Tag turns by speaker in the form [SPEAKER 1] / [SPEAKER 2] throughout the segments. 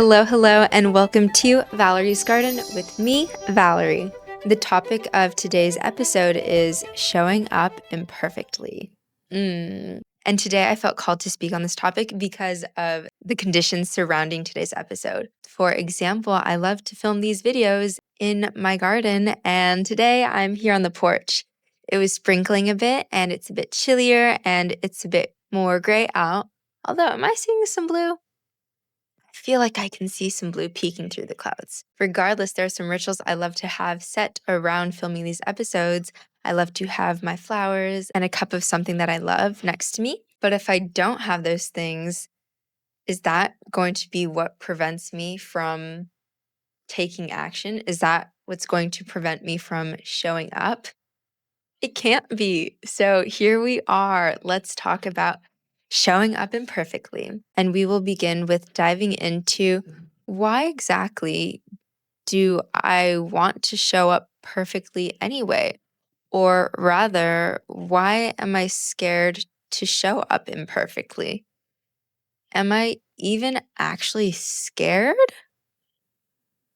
[SPEAKER 1] Hello, and welcome to Valerie's Garden with me, Valerie. The topic of today's episode is showing up imperfectly. And today I felt called to speak on this topic because of the conditions surrounding today's episode. For example, I love to film these videos in my garden, and today I'm here on the porch. It was sprinkling a bit, and it's a bit chillier, and it's a bit more gray out. Although, am I seeing some blue? I feel like I can see some blue peeking through the clouds. Regardless, there are some rituals I love to have set around filming these episodes. I love to have my flowers and a cup of something that I love next to me. But if I don't have those things, is that going to be what prevents me from taking action? Is that what's going to prevent me from showing up? It can't be. So here we are. Let's talk about showing up imperfectly. And we will begin with diving into why exactly do I want to show up perfectly anyway? Or rather, why am I scared to show up imperfectly? Am I even actually scared?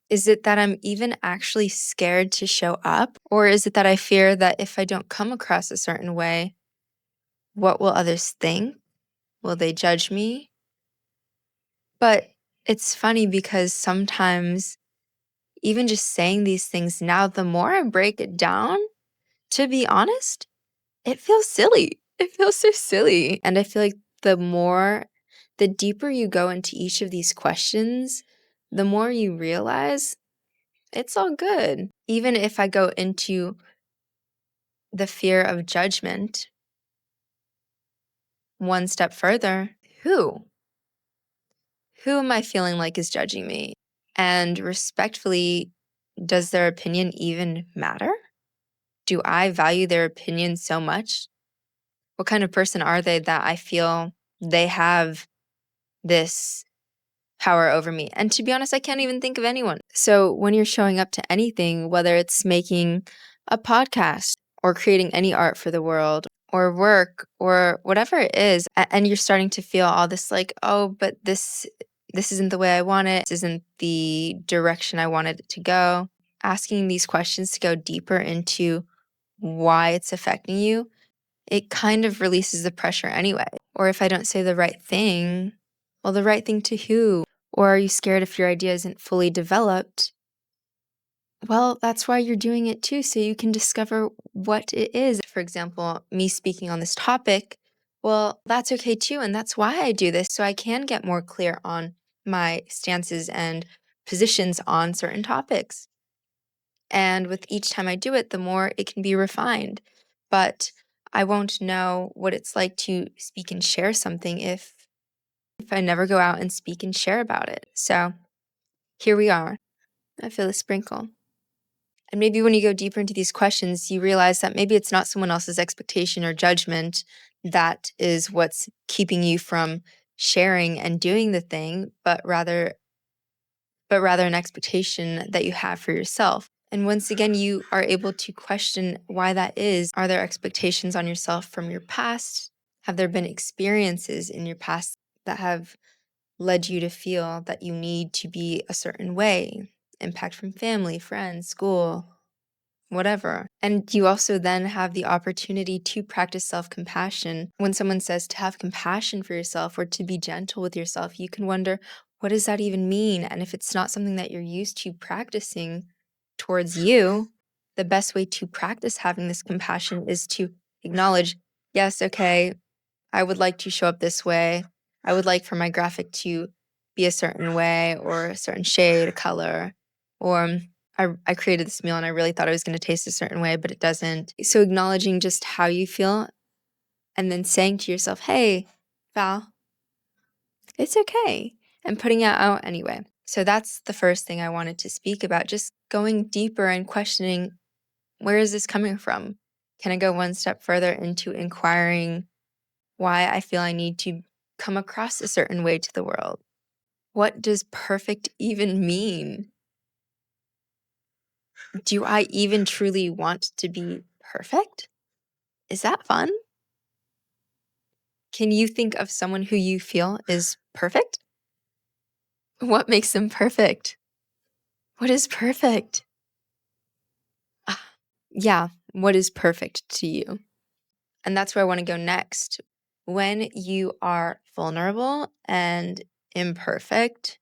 [SPEAKER 1] Is it that I'm even actually scared to show up? Or is it that I fear that if I don't come across a certain way, what will others think? Will they judge me? But it's funny because sometimes, even just saying these things now, the more I break it down, to be honest, it feels silly. It feels so silly. And I feel like the deeper you go into each of these questions, the more you realize it's all good. Even if I go into the fear of judgment one step further, who? Who am I feeling like is judging me? And respectfully, does their opinion even matter? Do I value their opinion so much? What kind of person are they that I feel they have this power over me? And to be honest, I can't even think of anyone. So when you're showing up to anything, whether it's making a podcast or creating any art for the world or work or whatever it is, and you're starting to feel all this like, oh, but this isn't the way I want it. This isn't the direction I wanted it to go. Asking these questions to go deeper into why it's affecting you, it kind of releases the pressure anyway. Or if I don't say the right thing, well, the right thing to who? Or are you scared if your idea isn't fully developed? Well, that's why you're doing it too, so you can discover what it is. For example, me speaking on this topic, well, that's okay too, and that's why I do this, so I can get more clear on my stances and positions on certain topics. And with each time I do it, the more it can be refined. But I won't know what it's like to speak and share something if I never go out and speak and share about it. So here we are. I feel a sprinkle. And maybe when you go deeper into these questions, you realize that maybe it's not someone else's expectation or judgment that is what's keeping you from sharing and doing the thing, but rather an expectation that you have for yourself. And once again, you are able to question why that is. Are there expectations on yourself from your past? Have there been experiences in your past that have led you to feel that you need to be a certain way? Impact from family, friends, school, whatever. And you also then have the opportunity to practice self-compassion. When someone says to have compassion for yourself or to be gentle with yourself, you can wonder, what does that even mean? And if it's not something that you're used to practicing towards you, the best way to practice having this compassion is to acknowledge, yes, okay, I would like to show up this way. I would like for my graphic to be a certain way or a certain shade, a color, or I created this meal and I really thought it was going to taste a certain way, but it doesn't. So acknowledging just how you feel and then saying to yourself, hey, Val, it's okay. And putting it out anyway. So that's the first thing I wanted to speak about, just going deeper and questioning, where is this coming from? Can I go one step further into inquiring why I feel I need to come across a certain way to the world? What does perfect even mean? Do I even truly want to be perfect? Is that fun? Can you think of someone who you feel is perfect? What makes them perfect? What is perfect? Ah, yeah, what is perfect to you? And that's where I want to go next. When you are vulnerable and imperfect,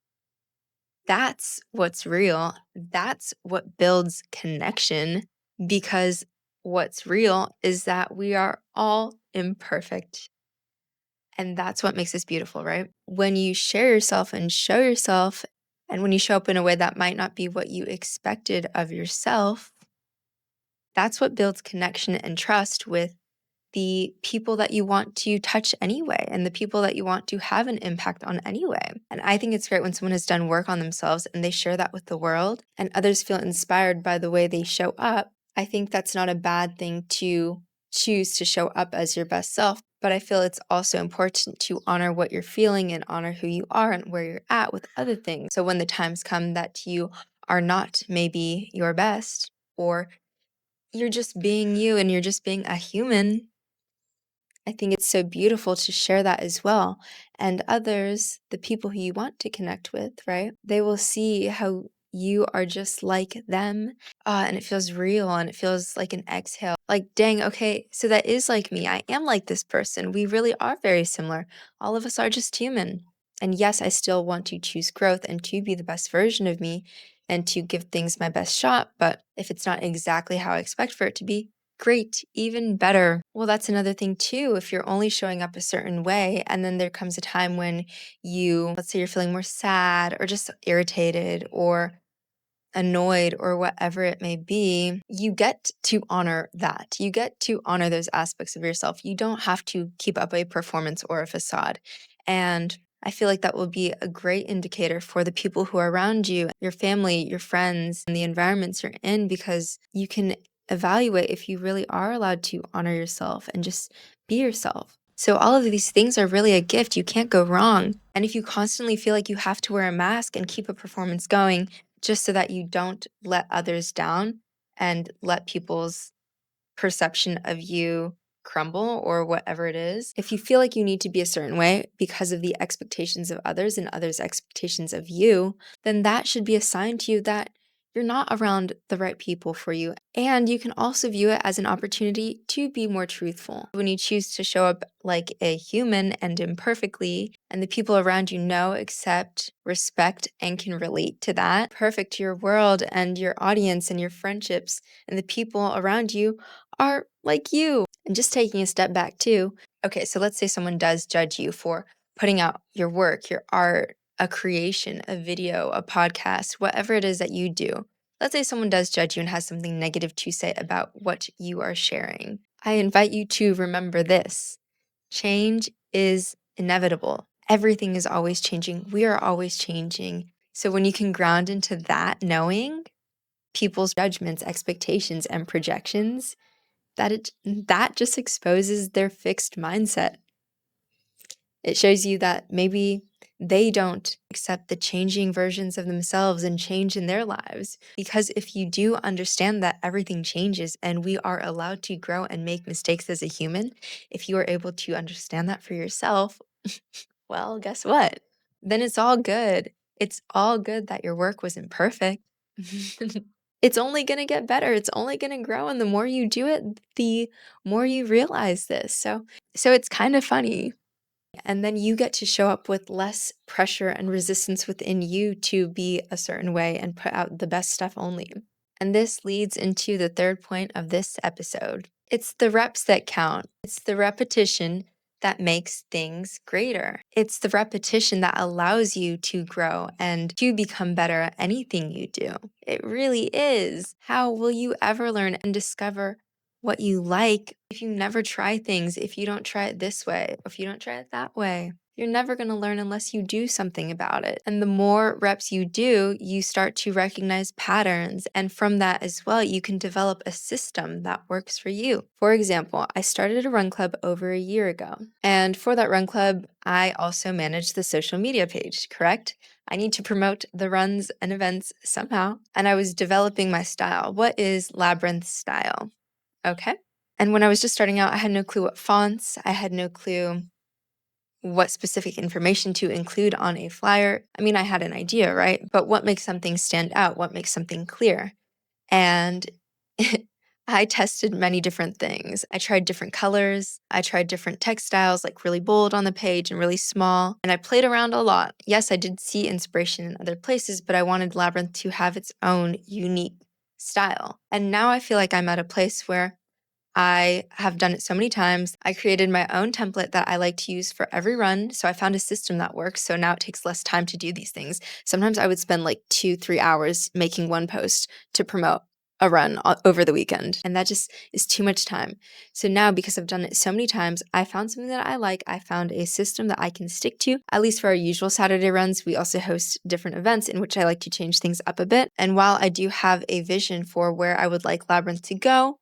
[SPEAKER 1] that's what's real. That's what builds connection because what's real is that we are all imperfect. And that's what makes us beautiful, right? When you share yourself and show yourself, and when you show up in a way that might not be what you expected of yourself, that's what builds connection and trust with the people that you want to touch anyway and the people that you want to have an impact on anyway. And I think it's great when someone has done work on themselves and they share that with the world and others feel inspired by the way they show up. I think that's not a bad thing to choose to show up as your best self, but I feel it's also important to honor what you're feeling and honor who you are and where you're at with other things. So when the times come that you are not maybe your best, or you're just being you and you're just being a human, I think it's so beautiful to share that as well. And others, the people who you want to connect with, right? They will see how you are just like them. And it feels real and it feels like an exhale. Like, dang, okay, so that is like me. I am like this person. We really are very similar. All of us are just human. And yes, I still want to choose growth and to be the best version of me and to give things my best shot. But if it's not exactly how I expect for it to be, great, even better. Well, that's another thing too. If you're only showing up a certain way, and then there comes a time when let's say you're feeling more sad or just irritated or annoyed or whatever it may be, you get to honor that. You get to honor those aspects of yourself. You don't have to keep up a performance or a facade. And I feel like that will be a great indicator for the people who are around you, your family, your friends, and the environments you're in, because you can evaluate if you really are allowed to honor yourself and just be yourself. So all of these things are really a gift. You can't go wrong. And if you constantly feel like you have to wear a mask and keep a performance going, just so that you don't let others down and let people's perception of you crumble or whatever it is. If you feel like you need to be a certain way because of the expectations of others and others' expectations of you, then that should be a sign to you that you're not around the right people for you. And you can also view it as an opportunity to be more truthful. When you choose to show up like a human and imperfectly, and the people around you know, accept, respect, and can relate to that, perfect your world and your audience and your friendships and the people around you are like you. And just taking a step back too. Okay, so let's say someone does judge you for putting out your work, your art, a creation, a video, a podcast, whatever it is that you do. Let's say someone does judge you and has something negative to say about what you are sharing. I invite you to remember this: change is inevitable. Everything is always changing. We are always changing. So when you can ground into that, knowing people's judgments, expectations, and projections, that just exposes their fixed mindset. It shows you that maybe they don't accept the changing versions of themselves and change in their lives. Because if you do understand that everything changes and we are allowed to grow and make mistakes as a human, if you are able to understand that for yourself, well, guess what? Then it's all good. It's all good that your work wasn't perfect. It's only going to get better. It's only going to grow. And the more you do it, the more you realize this. So it's kind of funny. And then you get to show up with less pressure and resistance within you to be a certain way and put out the best stuff only. And this leads into the third point of this episode. It's the reps that count. It's the repetition that makes things greater. It's the repetition that allows you to grow and to become better at anything you do. It really is. How will you ever learn and discover what you like if you never try things, if you don't try it this way, if you don't try it that way? You're never going to learn unless you do something about it. And the more reps you do, you start to recognize patterns. And from that as well, you can develop a system that works for you. For example, I started a run club over a year ago. And for that run club, I also manage the social media page, correct? I need to promote the runs and events somehow. And I was developing my style. What is Labyrinth style? Okay. And when I was just starting out, I had no clue what fonts, I had no clue what specific information to include on a flyer. I mean, I had an idea, right? But what makes something stand out? What makes something clear? And I tested many different things. I tried different colors. I tried different text styles, like really bold on the page and really small. And I played around a lot. Yes, I did see inspiration in other places, but I wanted Labyrinth to have its own unique style. And now I feel like I'm at a place where I have done it so many times. I created my own template that I like to use for every run. So I found a system that works. So now it takes less time to do these things. Sometimes I would spend like 2-3 hours making one post to promote a run over the weekend. And that just is too much time. So now, because I've done it so many times, I found something that I like. I found a system that I can stick to. At least for our usual Saturday runs, we also host different events in which I like to change things up a bit. And while I do have a vision for where I would like Labyrinth to go,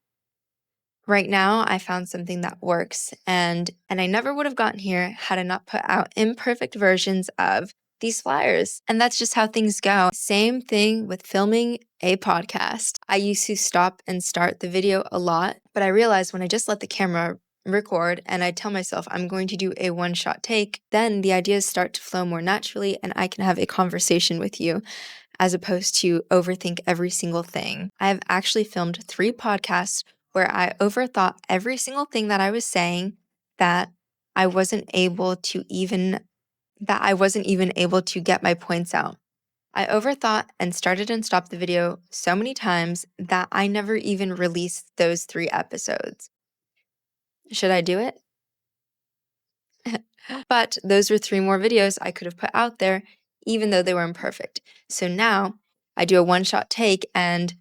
[SPEAKER 1] right now, I found something that works, and I never would have gotten here had I not put out imperfect versions of these flyers. And that's just how things go. Same thing with filming a podcast. I used to stop and start the video a lot, but I realized when I just let the camera record and I tell myself I'm going to do a one-shot take, then the ideas start to flow more naturally and I can have a conversation with you, as opposed to overthink every single thing. I've actually filmed 3 podcasts where I overthought every single thing that I was saying, that I wasn't able to even able to get my points out. I overthought and started and stopped the video so many times that I never even released those 3 episodes. Should I do it? But those were 3 more videos I could have put out there, even though they were imperfect. So now I do a one-shot take and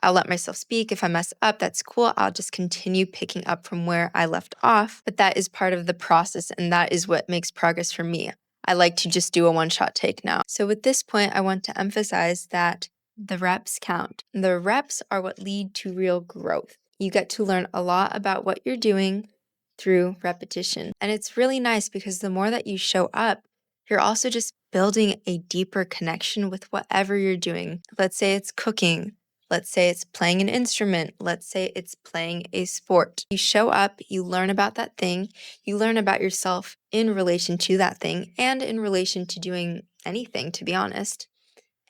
[SPEAKER 1] I'll let myself speak. If I mess up, that's cool. I'll just continue picking up from where I left off. But that is part of the process, and that is what makes progress for me. I like to just do a one-shot take now. So with this point, I want to emphasize that the reps count. The reps are what lead to real growth. You get to learn a lot about what you're doing through repetition. And it's really nice because the more that you show up, you're also just building a deeper connection with whatever you're doing. Let's say it's cooking. Let's say it's playing an instrument. Let's say it's playing a sport. You show up, you learn about that thing, you learn about yourself in relation to that thing and in relation to doing anything, to be honest.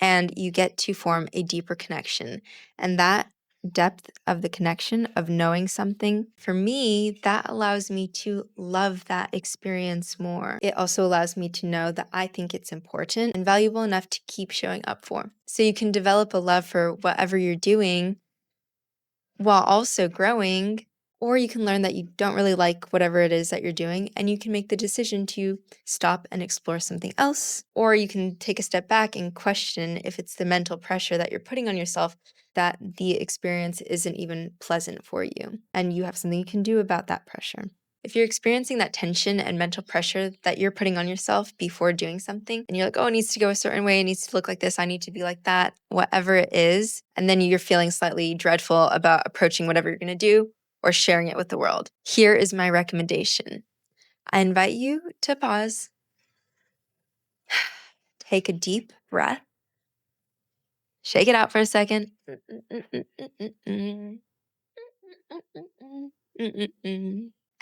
[SPEAKER 1] And you get to form a deeper connection. And that depth of the connection of knowing something, for me, that allows me to love that experience more. It also allows me to know that I think it's important and valuable enough to keep showing up for. So you can develop a love for whatever you're doing while also growing, or you can learn that you don't really like whatever it is that you're doing, and you can make the decision to stop and explore something else. Or you can take a step back and question if it's the mental pressure that you're putting on yourself that the experience isn't even pleasant for you, and you have something you can do about that pressure. If you're experiencing that tension and mental pressure that you're putting on yourself before doing something, and you're like, oh, it needs to go a certain way, it needs to look like this, I need to be like that, whatever it is, and then you're feeling slightly dreadful about approaching whatever you're going to do or sharing it with the world, here is my recommendation. I invite you to pause, take a deep breath, shake it out for a second,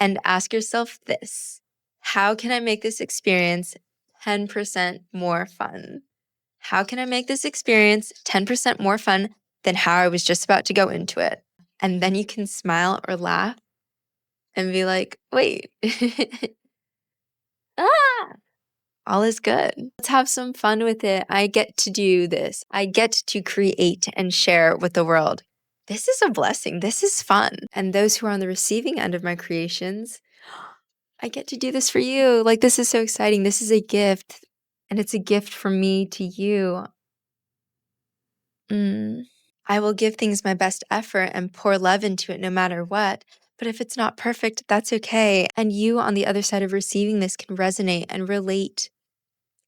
[SPEAKER 1] and ask yourself this: how can I make this experience 10% more fun? How can I make this experience 10% more fun than how I was just about to go into it? And then you can smile or laugh and be like, wait, ah, all is good. Let's have some fun with it. I get to do this. I get to create and share with the world. This is a blessing. This is fun. And those who are on the receiving end of my creations, I get to do this for you. Like, this is so exciting. This is a gift. And it's a gift from me to you. I will give things my best effort and pour love into it no matter what. But if it's not perfect, that's okay. And you on the other side of receiving this can resonate and relate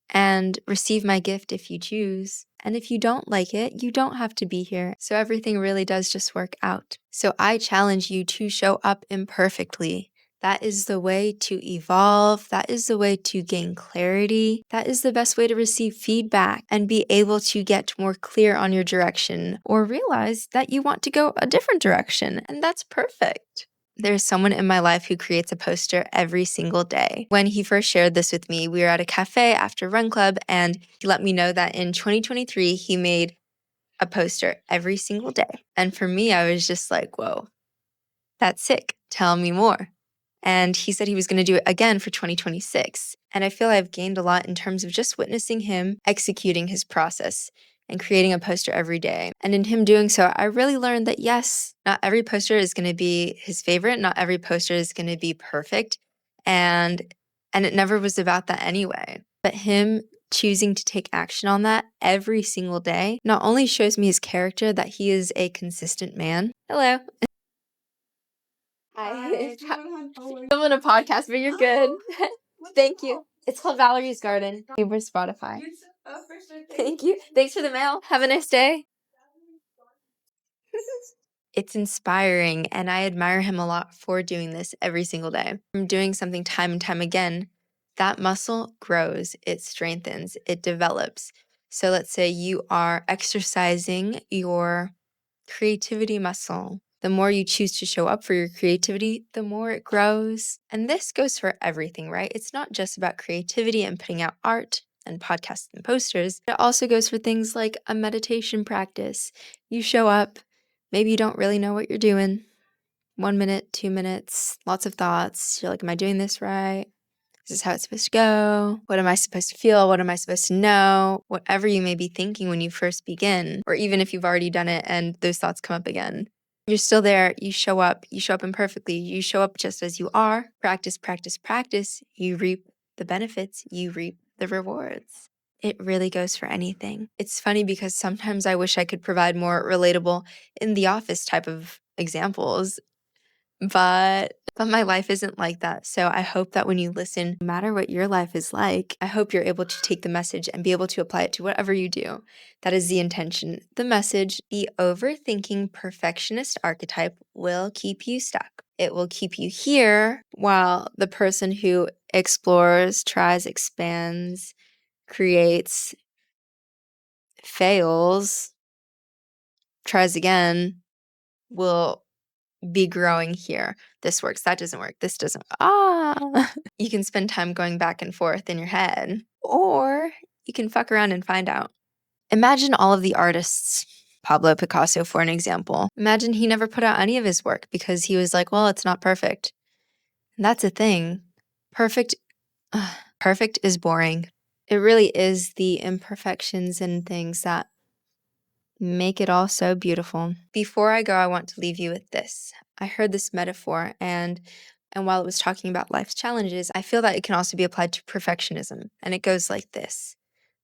[SPEAKER 1] and receive my gift if you choose. And if you don't like it, you don't have to be here. So everything really does just work out. So I challenge you to show up imperfectly. That is the way to evolve. That is the way to gain clarity. That is the best way to receive feedback and be able to get more clear on your direction or realize that you want to go a different direction. And that's perfect. There's someone in my life who creates a poster every single day. When he first shared this with me, we were at a cafe after Run Club, and he let me know that in 2023, he made a poster every single day. And for me, I was just like, whoa, that's sick. Tell me more. And he said he was going to do it again for 2026. And I feel I've gained a lot in terms of just witnessing him executing his process and creating a poster every day. And in him doing so, I really learned that yes, not every poster is going to be his favorite. Not every poster is going to be perfect. And it never was about that anyway. But him choosing to take action on that every single day not only shows me his character, that he is a consistent man. Hello. Hi. I'm on a podcast, but you're good. Thank you. It's called Valerie's Garden. Uber Spotify. Thank you. Thanks for the mail. Have a nice day. It's inspiring, and I admire him a lot for doing this every single day. From doing something time and time again, that muscle grows, it strengthens, it develops. So let's say you are exercising your creativity muscle. The more you choose to show up for your creativity, the more it grows. And this goes for everything, right? It's not just about creativity and putting out art and podcasts and posters. It also goes for things like a meditation practice. You show up, maybe you don't really know what you're doing. 1 minute, 2 minutes, lots of thoughts. You're like, am I doing this right? Is this how it's supposed to go? What am I supposed to feel? What am I supposed to know? Whatever you may be thinking when you first begin, or even if you've already done it and those thoughts come up again. You're still there. You show up imperfectly. You show up just as you are. Practice, practice, practice. You reap the benefits. You reap the rewards. It really goes for anything. It's funny because sometimes I wish I could provide more relatable in the office type of examples, but my life isn't like that. So I hope that when you listen, no matter what your life is like, I hope you're able to take the message and be able to apply it to whatever you do. That is the intention. The message, the overthinking perfectionist archetype will keep you stuck. It will keep you here, while the person who explores, tries, expands, creates, fails, tries again, will be growing here. This works, that doesn't work, this doesn't. You can spend time going back and forth in your head, or you can fuck around and find out. Imagine all of the artists, Pablo Picasso, for an example. Imagine he never put out any of his work because he was like, well, it's not perfect. And that's a thing. Perfect is boring. It really is the imperfections and things that make it all so beautiful. Before I go, I want to leave you with this. I heard this metaphor, and while it was talking about life's challenges, I feel that it can also be applied to perfectionism. And it goes like this.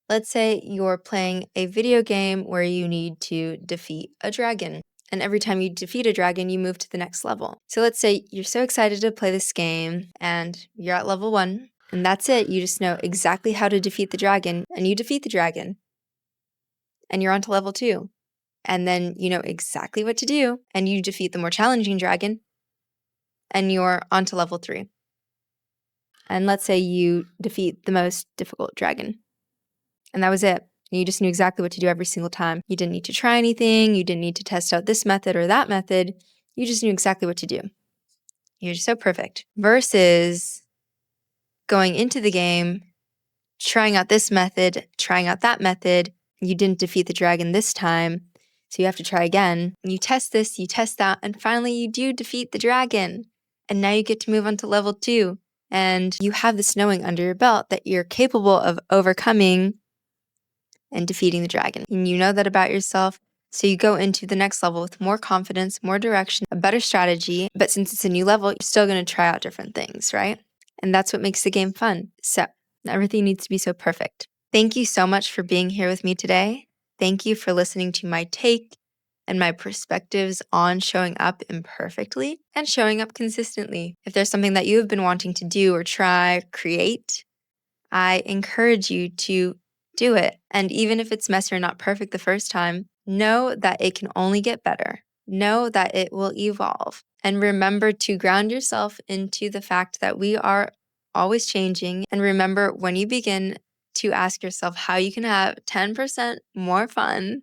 [SPEAKER 1] Let's say you're playing a video game where you need to defeat a dragon. And every time you defeat a dragon, you move to the next level. So let's say you're so excited to play this game and you're at level 1, and that's it. You just know exactly how to defeat the dragon, and you defeat the dragon. And you're on to level 2. And then you know exactly what to do, and you defeat the more challenging dragon, and you're on to level 3. And let's say you defeat the most difficult dragon, and that was it. You just knew exactly what to do every single time. You didn't need to try anything. You didn't need to test out this method or that method. You just knew exactly what to do. You're so perfect. Versus going into the game, trying out this method, trying out that method. You didn't defeat the dragon this time, so you have to try again. You test this, you test that, and finally you do defeat the dragon. And now you get to move on to level 2. And you have this knowing under your belt that you're capable of overcoming and defeating the dragon. And you know that about yourself. So you go into the next level with more confidence, more direction, a better strategy. But since it's a new level, you're still going to try out different things, right? And that's what makes the game fun. So everything needs to be so perfect. Thank you so much for being here with me today. Thank you for listening to my take and my perspectives on showing up imperfectly and showing up consistently. If there's something that you have been wanting to do or try, create, I encourage you to do it. And even if it's messy or not perfect the first time, know that it can only get better. Know that it will evolve. And remember to ground yourself into the fact that we are always changing. And remember, when you begin to ask yourself how you can have 10% more fun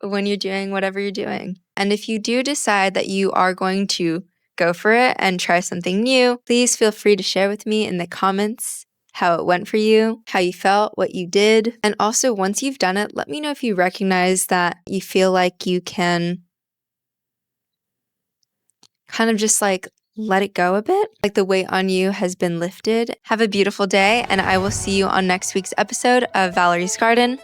[SPEAKER 1] when you're doing whatever you're doing. And if you do decide that you are going to go for it and try something new. Please feel free to share with me in the comments how it went for you, how you felt, what you did. And also, once you've done it, let me know if you recognize that you feel like you can kind of just like let it go a bit, like the weight on you has been lifted. Have a beautiful day, and I will see you on next week's episode of Valerie's Garden.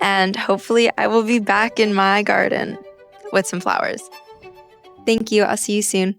[SPEAKER 1] And hopefully I will be back in my garden with some flowers. Thank you. I'll see you soon.